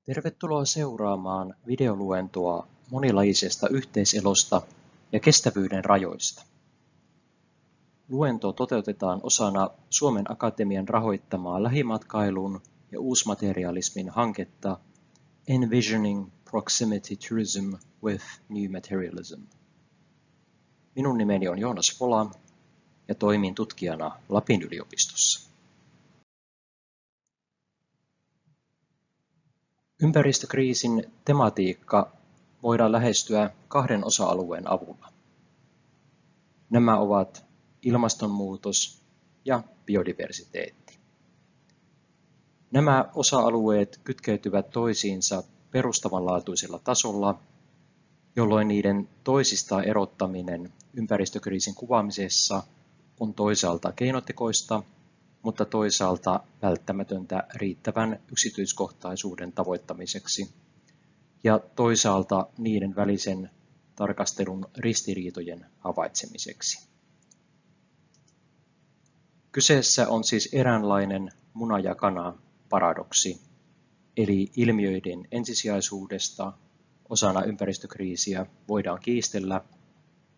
Tervetuloa seuraamaan videoluentoa monilajisesta yhteiselosta ja kestävyyden rajoista. Luento toteutetaan osana Suomen Akatemian rahoittamaa lähimatkailun ja uusmaterialismin hanketta Envisioning Proximity Tourism with New Materialism. Minun nimeni on Joonas Vola ja toimin tutkijana Lapin yliopistossa. Ympäristökriisin tematiikka voidaan lähestyä kahden osa-alueen avulla. Nämä ovat ilmastonmuutos ja biodiversiteetti. Nämä osa-alueet kytkeytyvät toisiinsa perustavanlaatuisella tasolla, jolloin niiden toisistaan erottaminen ympäristökriisin kuvaamisessa on toisaalta keinotekoista, mutta toisaalta välttämätöntä riittävän yksityiskohtaisuuden tavoittamiseksi ja toisaalta niiden välisen tarkastelun ristiriitojen havaitsemiseksi. Kyseessä on siis eräänlainen muna- ja kana-paradoksi, eli ilmiöiden ensisijaisuudesta osana ympäristökriisiä voidaan kiistellä,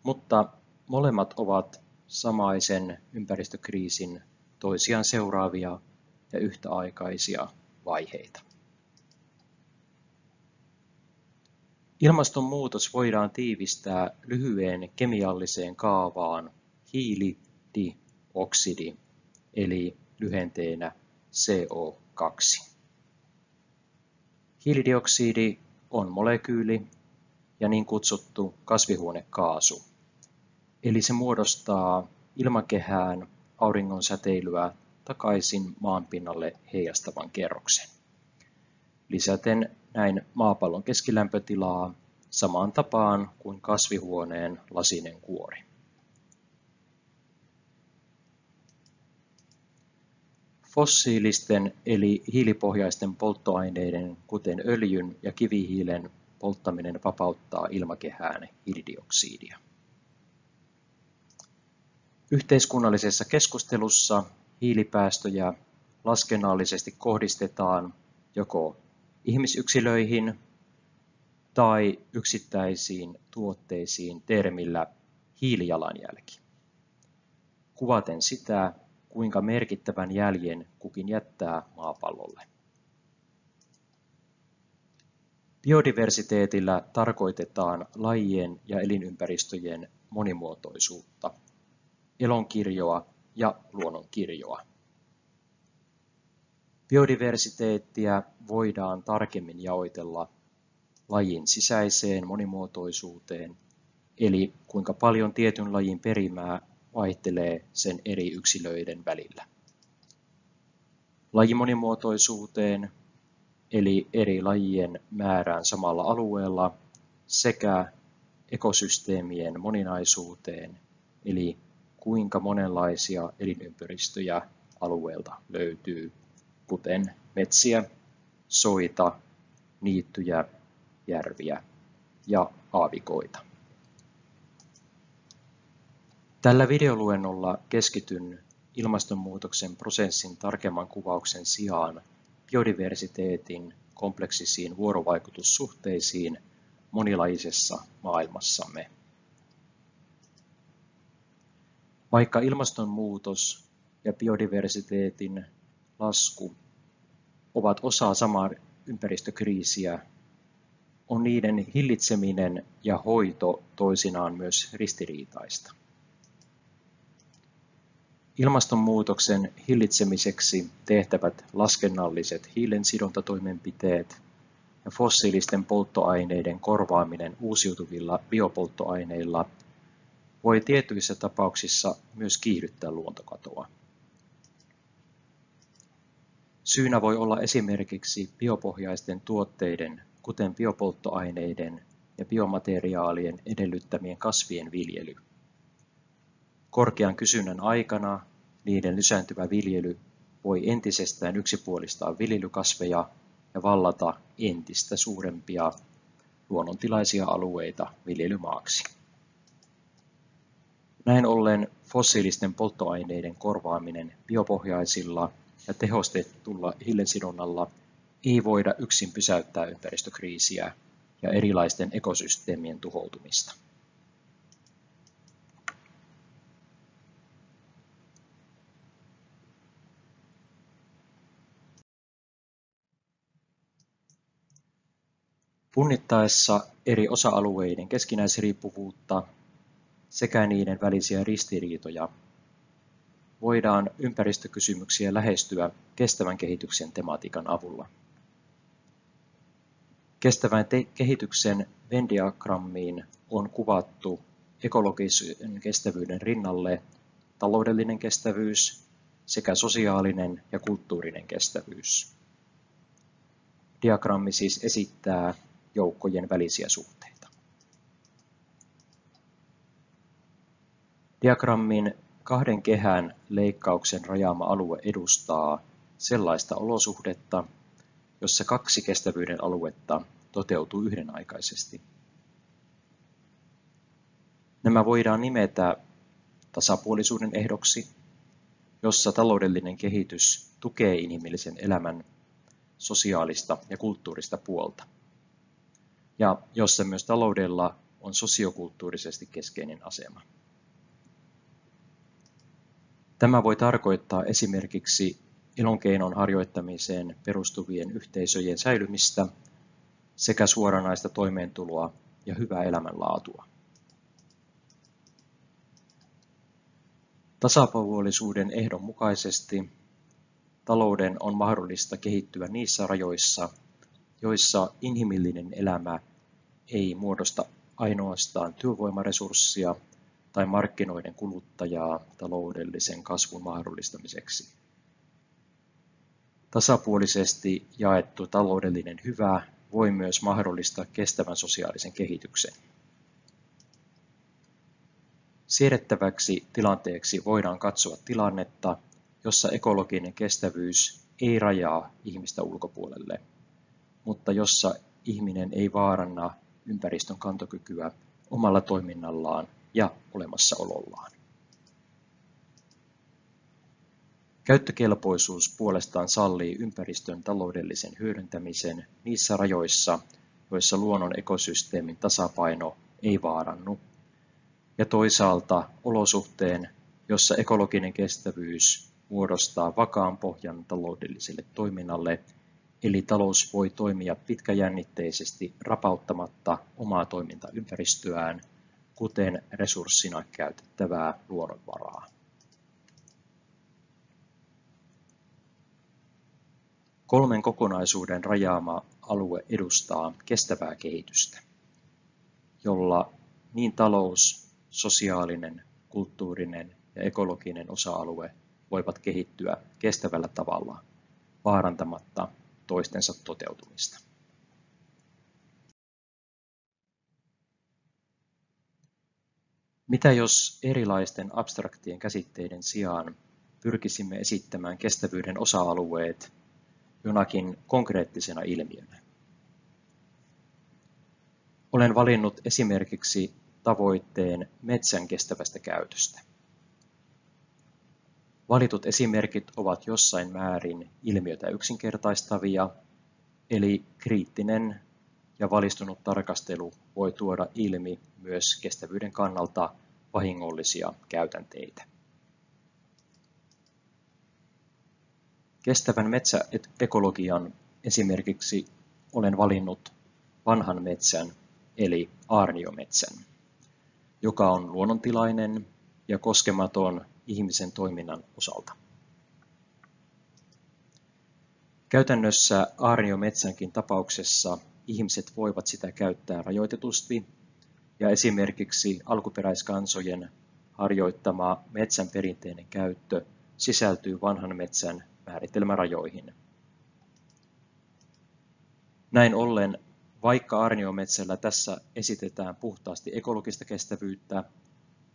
mutta molemmat ovat samaisen ympäristökriisin toisiaan seuraavia ja yhtäaikaisia vaiheita. Ilmastonmuutos voidaan tiivistää lyhyeen kemialliseen kaavaan hiilidioksidi, eli lyhenteenä CO2. Hiilidioksidi on molekyyli ja niin kutsuttu kasvihuonekaasu, eli se muodostaa ilmakehään auringon säteilyä takaisin maanpinnalle heijastavan kerroksen, lisäten näin maapallon keskilämpötilaa samaan tapaan kuin kasvihuoneen lasinen kuori. Fossiilisten eli hiilipohjaisten polttoaineiden, kuten öljyn ja kivihiilen, polttaminen vapauttaa ilmakehään hiilidioksidia. Yhteiskunnallisessa keskustelussa hiilipäästöjä laskennallisesti kohdistetaan joko ihmisyksilöihin tai yksittäisiin tuotteisiin termillä hiilijalanjälki, kuvaten sitä, kuinka merkittävän jäljen kukin jättää maapallolle. Biodiversiteetillä tarkoitetaan lajien ja elinympäristöjen monimuotoisuutta, elonkirjoa ja luonnonkirjoa. Biodiversiteettiä voidaan tarkemmin jaotella lajin sisäiseen monimuotoisuuteen, eli kuinka paljon tietyn lajin perimää vaihtelee sen eri yksilöiden välillä. Lajimonimuotoisuuteen, eli eri lajien määrään samalla alueella, sekä ekosysteemien moninaisuuteen, eli kuinka monenlaisia elinympäristöjä alueelta löytyy, kuten metsiä, soita, niittyjä, järviä ja aavikoita. Tällä videoluennolla keskityn ilmastonmuutoksen prosessin tarkemman kuvauksen sijaan biodiversiteetin kompleksisiin vuorovaikutussuhteisiin monilajisessa maailmassamme. Vaikka ilmastonmuutos ja biodiversiteetin lasku ovat osa samaa ympäristökriisiä, on niiden hillitseminen ja hoito toisinaan myös ristiriitaista. Ilmastonmuutoksen hillitsemiseksi tehtävät laskennalliset hiilensidontatoimenpiteet ja fossiilisten polttoaineiden korvaaminen uusiutuvilla biopolttoaineilla voi tietyissä tapauksissa myös kiihdyttää luontokatoa. Syynä voi olla esimerkiksi biopohjaisten tuotteiden, kuten biopolttoaineiden ja biomateriaalien edellyttämien kasvien viljely. Korkean kysynnän aikana niiden lisääntyvä viljely voi entisestään yksipuolistaa viljelykasveja ja vallata entistä suurempia luonnontilaisia alueita viljelymaaksi. Näin ollen fossiilisten polttoaineiden korvaaminen biopohjaisilla ja tehostetulla hiilensidonnalla ei voida yksin pysäyttää ympäristökriisiä ja erilaisten ekosysteemien tuhoutumista. Punnittaessa eri osa-alueiden keskinäisriippuvuutta sekä niiden välisiä ristiriitoja voidaan ympäristökysymyksiä lähestyä kestävän kehityksen tematiikan avulla. Kestävän kehityksen Venn-diagrammiin on kuvattu ekologisen kestävyyden rinnalle taloudellinen kestävyys sekä sosiaalinen ja kulttuurinen kestävyys. Diagrammi siis esittää joukkojen välisiä suhteita. Diagrammin kahden kehän leikkauksen rajaama alue edustaa sellaista olosuhdetta, jossa kaksi kestävyyden aluetta toteutuu yhdenaikaisesti. Nämä voidaan nimetä tasapuolisuuden ehdoksi, jossa taloudellinen kehitys tukee inhimillisen elämän sosiaalista ja kulttuurista puolta, ja jossa myös taloudella on sosiokulttuurisesti keskeinen asema. Tämä voi tarkoittaa esimerkiksi elonkeinon harjoittamiseen perustuvien yhteisöjen säilymistä sekä suoranaista toimeentuloa ja hyvää elämänlaatua. Tasapuolisuuden ehdon mukaisesti talouden on mahdollista kehittyä niissä rajoissa, joissa inhimillinen elämä ei muodosta ainoastaan työvoimaresurssia tai markkinoiden kuluttajaa taloudellisen kasvun mahdollistamiseksi. Tasapuolisesti jaettu taloudellinen hyvä voi myös mahdollistaa kestävän sosiaalisen kehityksen. Siedettäväksi tilanteeksi voidaan katsoa tilannetta, jossa ekologinen kestävyys ei rajaa ihmistä ulkopuolelle, mutta jossa ihminen ei vaaranna ympäristön kantokykyä omalla toiminnallaan ja olemassaolollaan. Käyttökelpoisuus puolestaan sallii ympäristön taloudellisen hyödyntämisen niissä rajoissa, joissa luonnon ekosysteemin tasapaino ei vaarannu, ja toisaalta olosuhteen, jossa ekologinen kestävyys muodostaa vakaan pohjan taloudelliselle toiminnalle, eli talous voi toimia pitkäjännitteisesti rapauttamatta omaa toimintaympäristöään, kuten resurssina käytettävää luonnonvaraa. Kolmen kokonaisuuden rajaama alue edustaa kestävää kehitystä, jolla niin talous, sosiaalinen, kulttuurinen ja ekologinen osa-alue voivat kehittyä kestävällä tavalla, vaarantamatta toistensa toteutumista. Mitä jos erilaisten abstraktien käsitteiden sijaan pyrkisimme esittämään kestävyyden osa-alueet jonakin konkreettisena ilmiönä? Olen valinnut esimerkiksi tavoitteen metsän kestävästä käytöstä. Valitut esimerkit ovat jossain määrin ilmiötä yksinkertaistavia, eli kriittinen ja valistunut tarkastelu voi tuoda ilmi myös kestävyyden kannalta vahingollisia käytänteitä. Kestävän metsäekologian esimerkiksi olen valinnut vanhan metsän eli aarniometsän, joka on luonnontilainen ja koskematon ihmisen toiminnan osalta. Käytännössä aarniometsänkin tapauksessa ihmiset voivat sitä käyttää rajoitetusti ja esimerkiksi alkuperäiskansojen harjoittama metsän perinteinen käyttö sisältyy vanhan metsän määritelmärajoihin. Näin ollen, vaikka aarniometsällä tässä esitetään puhtaasti ekologista kestävyyttä,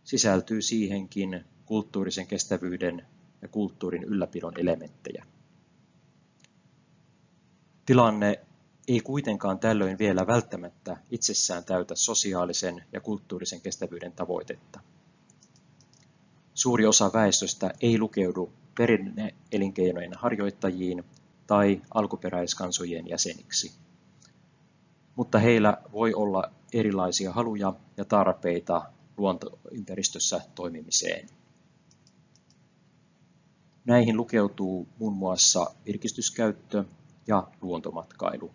sisältyy siihenkin kulttuurisen kestävyyden ja kulttuurin ylläpidon elementtejä. Tilanne ei kuitenkaan tällöin vielä välttämättä itsessään täytä sosiaalisen ja kulttuurisen kestävyyden tavoitetta. Suuri osa väestöstä ei lukeudu perinne-elinkeinojen harjoittajiin tai alkuperäiskansojen jäseniksi. Mutta heillä voi olla erilaisia haluja ja tarpeita luontoympäristössä toimimiseen. Näihin lukeutuu muun muassa virkistyskäyttö ja luontomatkailu.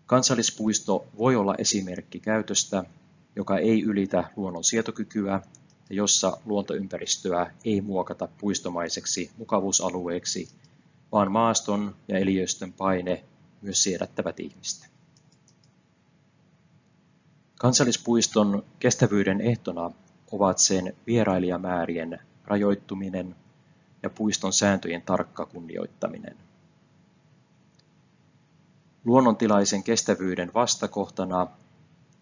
Kansallispuisto voi olla esimerkki käytöstä, joka ei ylitä luonnon sietokykyä ja jossa luontoympäristöä ei muokata puistomaiseksi mukavuusalueeksi, vaan maaston ja eliöstön paine myös siedättävät ihmistä. Kansallispuiston kestävyyden ehtona ovat sen vierailijamäärien rajoittuminen ja puiston sääntöjen tarkka kunnioittaminen. Luonnontilaisen kestävyyden vastakohtana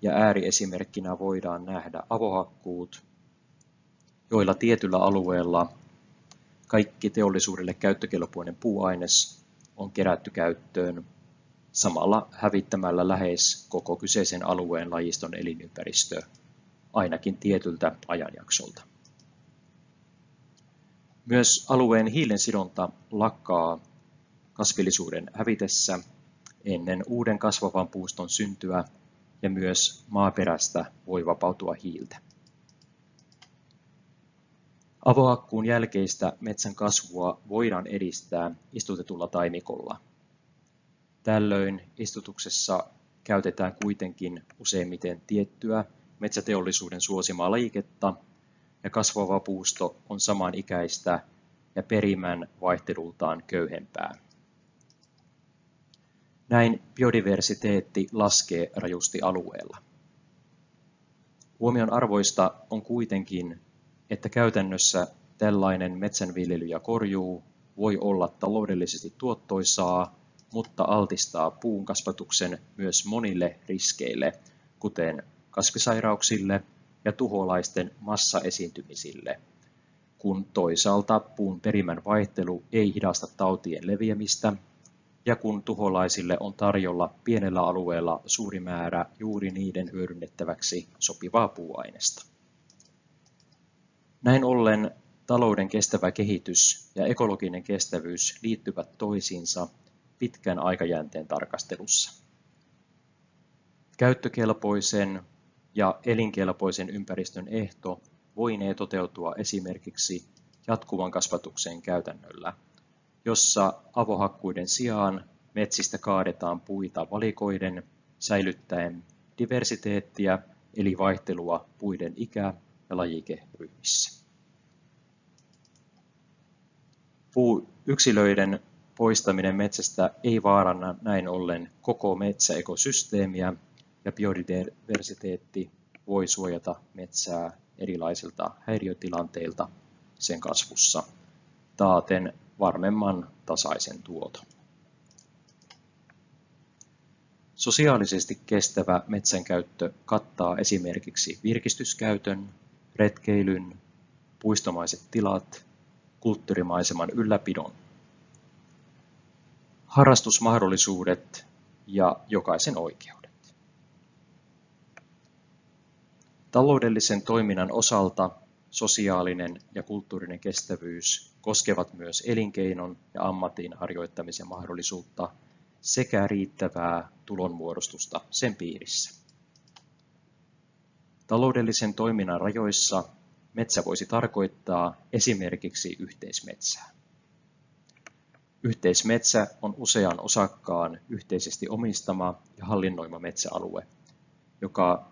ja ääriesimerkkinä voidaan nähdä avohakkuut, joilla tietyllä alueella kaikki teollisuudelle käyttökelpoinen puuaines on kerätty käyttöön, samalla hävittämällä lähes koko kyseisen alueen lajiston elinympäristö, ainakin tietyltä ajanjaksolta. Myös alueen hiilensidonta lakkaa kasvillisuuden hävitessä ennen uuden kasvavan puuston syntyä ja myös maaperästä voi vapautua hiiltä. Avohakkuun jälkeistä metsän kasvua voidaan edistää istutetulla taimikolla. Tällöin istutuksessa käytetään kuitenkin useimmiten tiettyä metsäteollisuuden suosimaa lajiketta ja kasvava puusto on samanikäistä ja perimän vaihtelultaan köyhempää. Näin biodiversiteetti laskee rajusti alueella. Huomion arvoista on kuitenkin, että käytännössä tällainen metsänviljely ja korjuu voi olla taloudellisesti tuottoisaa, mutta altistaa puun kasvatuksen myös monille riskeille, kuten kasvisairauksille ja tuholaisten massaesiintymisille, kun toisaalta puun perimän vaihtelu ei hidasta tautien leviämistä ja kun tuholaisille on tarjolla pienellä alueella suuri määrä juuri niiden hyödynnettäväksi sopivaa puuainesta. Näin ollen talouden kestävä kehitys ja ekologinen kestävyys liittyvät toisiinsa pitkän aikajänteen tarkastelussa. Käyttökelpoisen ja elinkelpoisen ympäristön ehto voinee toteutua esimerkiksi jatkuvan kasvatuksen käytännöllä, jossa avohakkuiden sijaan metsistä kaadetaan puita valikoiden säilyttäen diversiteettiä eli vaihtelua puiden ikä- ja lajikeryhmissä. Puuyksilöiden poistaminen metsästä ei vaaranna näin ollen koko metsäekosysteemiä ja biodiversiteetti voi suojata metsää erilaisilta häiriötilanteilta sen kasvussa, taaten varmemman tasaisen tuoton. Sosiaalisesti kestävä metsänkäyttö kattaa esimerkiksi virkistyskäytön, retkeilyn, puistomaiset tilat, kulttuurimaiseman ylläpidon, harrastusmahdollisuudet ja jokaisen oikeudet. Taloudellisen toiminnan osalta sosiaalinen ja kulttuurinen kestävyys koskevat myös elinkeinon ja ammatin harjoittamisen mahdollisuutta sekä riittävää tulonmuodostusta sen piirissä. Taloudellisen toiminnan rajoissa metsä voisi tarkoittaa esimerkiksi yhteismetsää. Yhteismetsä on usean osakkaan yhteisesti omistama ja hallinnoima metsäalue, joka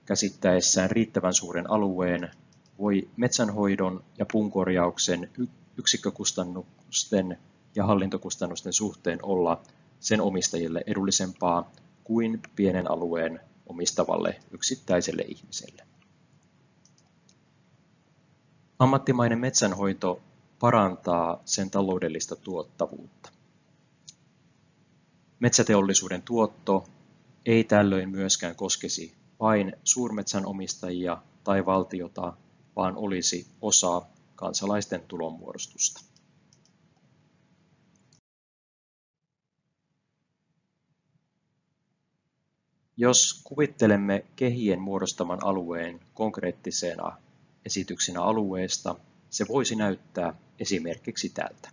käsittäessään riittävän suuren alueen voi metsänhoidon ja puunkorjauksen yksikkökustannusten ja hallintokustannusten suhteen olla sen omistajille edullisempaa kuin pienen alueen omistavalle yksittäiselle ihmiselle. Ammattimainen metsänhoito parantaa sen taloudellista tuottavuutta. Metsäteollisuuden tuotto ei tällöin myöskään koskisi vain suurmetsänomistajia tai valtiota, vaan olisi osa kansalaisten tulonmuodostusta. Jos kuvittelemme kehien muodostaman alueen konkreettisena esityksenä alueesta, se voisi näyttää esimerkiksi tältä.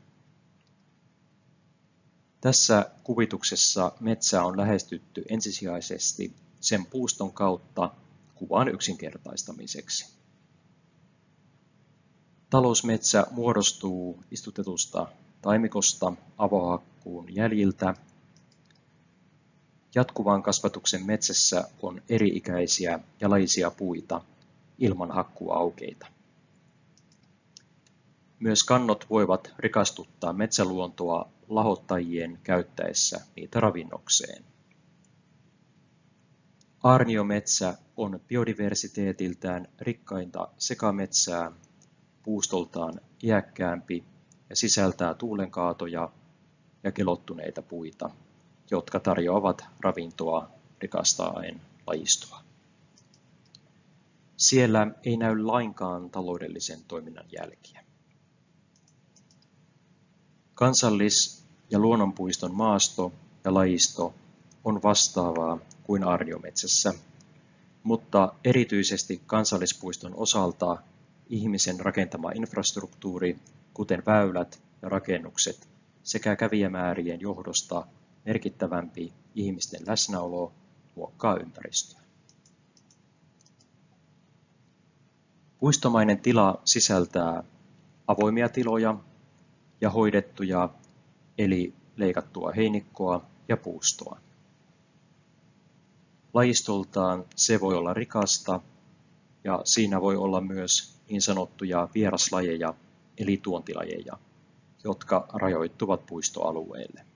Tässä kuvituksessa metsää on lähestytty ensisijaisesti sen puuston kautta kuvan yksinkertaistamiseksi. Talousmetsä muodostuu istutetusta taimikosta avohakkuun jäljiltä. Jatkuvan kasvatuksen metsässä on eri-ikäisiä ja lajisia puita ilman hakkuuaukeita. Myös kannot voivat rikastuttaa metsäluontoa lahottajien käyttäessä niitä ravinnokseen. Aarniometsä on biodiversiteetiltään rikkainta sekametsää, puustoltaan iäkkäämpi ja sisältää tuulenkaatoja ja kelottuneita puita, jotka tarjoavat ravintoa rikastaen lajistoa. Siellä ei näy lainkaan taloudellisen toiminnan jälkiä. Kansallis- ja luonnonpuiston maasto ja lajisto on vastaavaa kuin aarniometsässä, mutta erityisesti kansallispuiston osalta ihmisen rakentama infrastruktuuri, kuten väylät ja rakennukset, sekä kävijämäärien johdosta merkittävämpi ihmisten läsnäolo muokkaa ympäristöä. Puistomainen tila sisältää avoimia tiloja ja hoidettuja eli leikattua heinikkoa ja puustoa. Lajistoltaan se voi olla rikasta ja siinä voi olla myös niin sanottuja vieraslajeja eli tuontilajeja, jotka rajoittuvat puistoalueelle.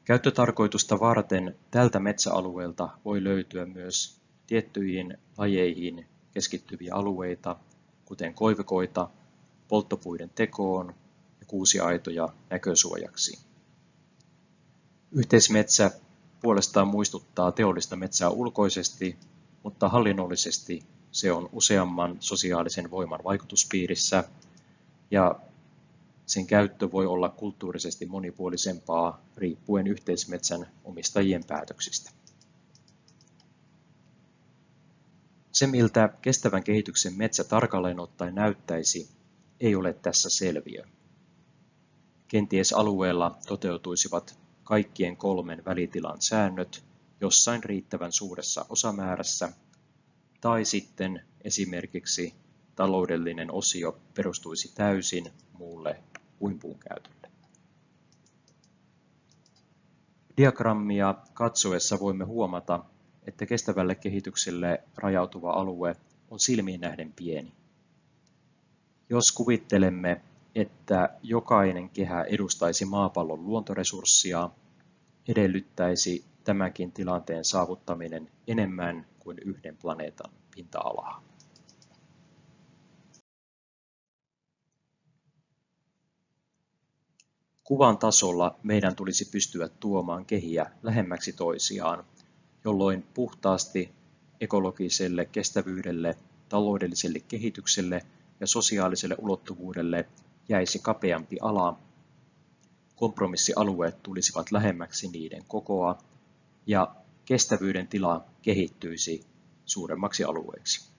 Käyttötarkoitusta varten tältä metsäalueelta voi löytyä myös tiettyihin lajeihin keskittyviä alueita, kuten koivikoita, polttopuiden tekoon ja kuusiaitoja näkösuojaksi. Yhteismetsä puolestaan muistuttaa teollista metsää ulkoisesti, mutta hallinnollisesti se on useamman sosiaalisen voiman vaikutuspiirissä ja sen käyttö voi olla kulttuurisesti monipuolisempaa riippuen yhteismetsän omistajien päätöksistä. Se, miltä kestävän kehityksen metsä tarkalleen ottaen näyttäisi, ei ole tässä selviö. Kenties alueella toteutuisivat kaikkien 3 välitilan säännöt jossain riittävän suuressa osamäärässä, tai sitten esimerkiksi taloudellinen osio perustuisi täysin muulle kuin puun käytölle. Diagrammia katsoessa voimme huomata, että kestävälle kehitykselle rajautuva alue on silmiin nähden pieni. Jos kuvittelemme, että jokainen kehä edustaisi maapallon luontoresurssia, edellyttäisi tämänkin tilanteen saavuttaminen enemmän kuin yhden planeetan pinta-alaa. Kuvan tasolla meidän tulisi pystyä tuomaan kehiä lähemmäksi toisiaan, jolloin puhtaasti ekologiselle kestävyydelle, taloudelliselle kehitykselle ja sosiaaliselle ulottuvuudelle jäisi kapeampi ala, kompromissialueet tulisivat lähemmäksi niiden kokoa ja kestävyyden tila kehittyisi suuremmaksi alueeksi.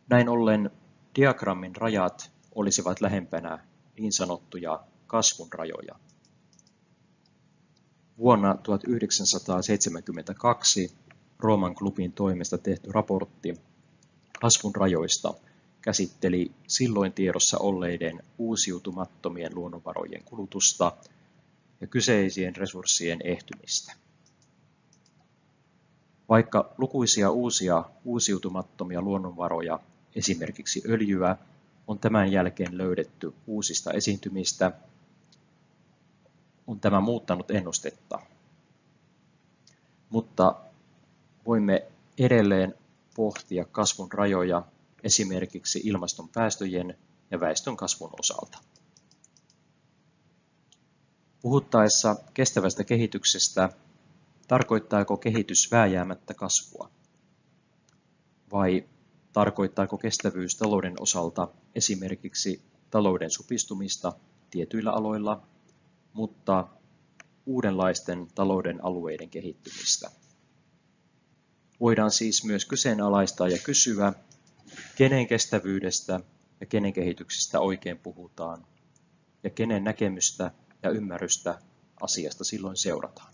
Näin ollen diagrammin rajat olisivat lähempänä niin sanottuja kasvun rajoja. Vuonna 1972 Rooman klubin toimesta tehty raportti kasvun rajoista käsitteli silloin tiedossa olleiden uusiutumattomien luonnonvarojen kulutusta ja kyseisien resurssien ehtymistä. Vaikka lukuisia uusia uusiutumattomia luonnonvaroja, esimerkiksi öljyä, on tämän jälkeen löydetty uusista esiintymistä, on tämä muuttanut ennustetta. Mutta voimme edelleen pohtia kasvun rajoja esimerkiksi ilmaston päästöjen ja väestön kasvun osalta. Puhuttaessa kestävästä kehityksestä, tarkoittaako kehitys vääjäämättä kasvua? Vai tarkoittaako kestävyys talouden osalta esimerkiksi talouden supistumista tietyillä aloilla, mutta uudenlaisten talouden alueiden kehittymistä? Voidaan siis myös kyseenalaistaa ja kysyä, kenen kestävyydestä ja kenen kehityksestä oikein puhutaan ja kenen näkemystä ja ymmärrystä asiasta silloin seurataan.